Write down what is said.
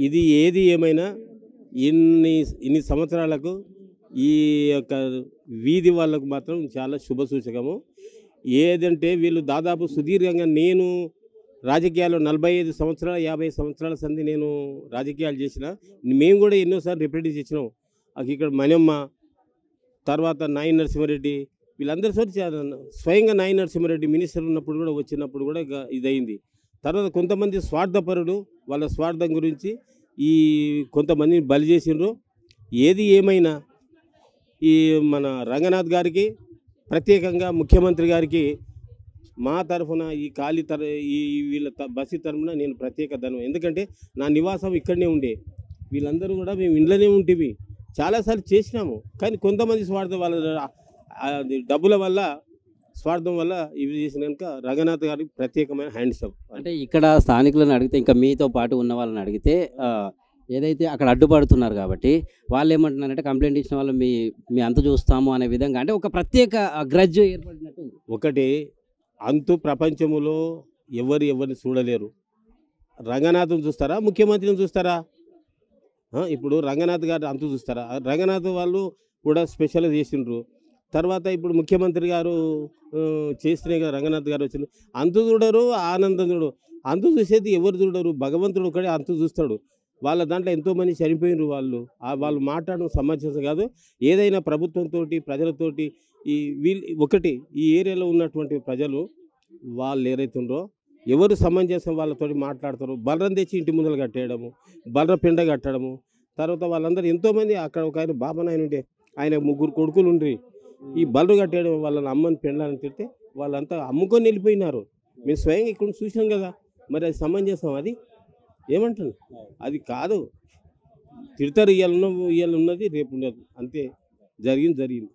ఇది ఏది ఏమైనా ఇన్ని ఇన్ని సంవత్సరాలకు ఈ యొక్క వీధి వాళ్ళకు మాత్రం చాలా శుభ సూచకము. ఏదంటే వీళ్ళు దాదాపు సుదీర్ఘంగా నేను రాజకీయాల్లో 45 సంవత్సరాలు 50 సంవత్సరాల సంధి నేను రాజకీయాలు చేసిన. మేము కూడా ఎన్నోసార్లు రిప్రజెంట్ చేసినాం. ఇక్కడ మనమ్మ, తర్వాత నాయన నరసింహారెడ్డి, వీళ్ళందరి సోటి స్వయంగా నాయన నరసింహారెడ్డి మినిస్టర్ ఉన్నప్పుడు కూడా వచ్చినప్పుడు కూడా ఇదయింది. తర్వాత కొంతమంది స్వార్థపరుడు వాళ్ళ స్వార్థం గురించి ఈ కొంతమందిని బలి చేసిండ్రు. ఏది ఏమైనా ఈ మన రంగనాథ్ గారికి ప్రత్యేకంగా ముఖ్యమంత్రి గారికి మా తరఫున ఈ ఈ వీళ్ళ బస్సు తరఫున నేను ప్రత్యేక ధన్యవాదాలు. ఎందుకంటే నా నివాసం ఇక్కడనే ఉండే, వీళ్ళందరూ కూడా మేము ఇంట్లోనే ఉంటేవి చాలాసార్లు చేసినాము. కానీ కొంతమంది స్వార్థం వాళ్ళ డబ్బుల వల్ల స్వార్థం వల్ల ఇవి చేసిన కనుక రంగనాథ్ గారికి ప్రత్యేకమైన హ్యాండ్స్ అప్. అంటే ఇక్కడ స్థానికులను అడిగితే, ఇంకా మీతో పాటు ఉన్న వాళ్ళని అడిగితే ఏదైతే అక్కడ అడ్డుపడుతున్నారు కాబట్టి వాళ్ళు ఏమంటున్నారంటే, కంప్లైంట్ ఇచ్చిన వాళ్ళు మీ అంత చూస్తాము అనే విధంగా, అంటే ఒక ప్రత్యేక గ్రడ్జ్ ఏర్పడినట్టు. ఒకటి అంతు ప్రపంచంలో ఎవరిని చూడలేరు. రంగనాథం చూస్తారా, ముఖ్యమంత్రిని చూస్తారా? ఇప్పుడు రంగనాథ్ గారు అంతు చూస్తారా? రంగనాథ్ వాళ్ళు కూడా స్పెషల్గా చేసిండ్రు. తర్వాత ఇప్పుడు ముఖ్యమంత్రి గారు చేస్తేనే కదా రంగనాథ్ గారు వచ్చిండ్రు. అంతు చూడరు, ఆనందం చూడరు. అంతు చూసేది ఎవరు చూడరు, భగవంతుడు ఒకడే అంతు చూస్తాడు. వాళ్ళ దాంట్లో ఎంతోమంది చనిపోయినారు. వాళ్ళు మాట్లాడడం సమంజసం కాదు. ఏదైనా ప్రభుత్వంతో ప్రజలతోటి ఒకటి ఈ ఏరియాలో ఉన్నటువంటి ప్రజలు వాళ్ళు ఏరైతుండ్రో ఎవరు సమంజసం వాళ్ళతోటి మాట్లాడతారు. బలరం తెచ్చి ఇంటి ముందర కట్టేయడము, బలర పిండ కట్టడము. తర్వాత వాళ్ళందరూ ఎంతోమంది అక్కడ ఒక ఆయన బాబనాయన ఉంటే ఆయన 3 కొడుకులు ఉండ్రి. ఈ బలరు కట్టేయడం వాళ్ళని అమ్మని పెండాలని తిడితే వాళ్ళంతా అమ్ముకొని వెళ్ళిపోయినారు. మేము స్వయంగా ఇక్కడ చూసినాం కదా. మరి అది సమంజసం? అది ఏమంటాను, అది కాదు. తిడతారు, ఇవాళ ఉన్నది రేపు ఉండదు. అంతే జరిగింది.